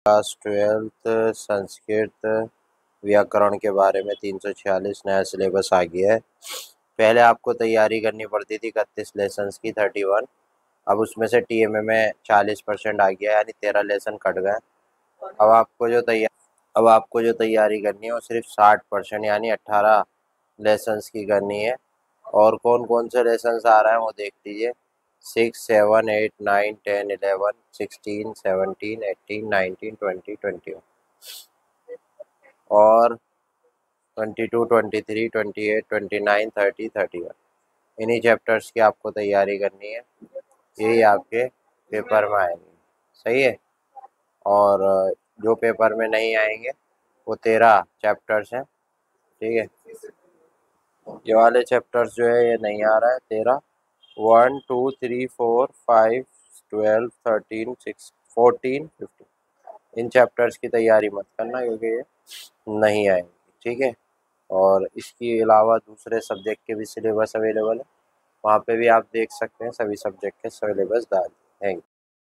Class 12th Sanskrit व्याकरण के बारे में 346 नया सिलेबस आ गया है। पहले आपको तैयारी करनी पड़ती थी 31 लेसन्स की 31, अब उसमें से टीएमए में 40% आ गया, यानी 13 लेसन कट गए। अब आपको जो तैयारी करनी है वो सिर्फ 60% यानी 18 लेसन्स की करनी है। और कौन कौन से लेसन्स आ रहे हैं वो देख लीजिए। 6, 7, 8, 9, 10, 11, 16, 17, 18, 19, 20, 21 और 22, 23, 28, 29, 30, 31। इन्हीं चैप्टर्स की आपको तैयारी करनी है, यही आपके पेपर में आएंगे। सही है। और जो पेपर में नहीं आएंगे वो 13 चैप्टर्स हैं। ठीक है, ये वाले चैप्टर्स जो है ये नहीं आ रहा है 13, 1, 2, 3, 4, 5, 12, 13, 6, 14, 15। इन चैप्टर्स की तैयारी मत करना क्योंकि ये नहीं आएंगे। ठीक है। और इसके अलावा दूसरे सब्जेक्ट के भी सिलेबस अवेलेबल है, वहाँ पे भी आप देख सकते हैं। सभी सब्जेक्ट के सिलेबस डाल हैं।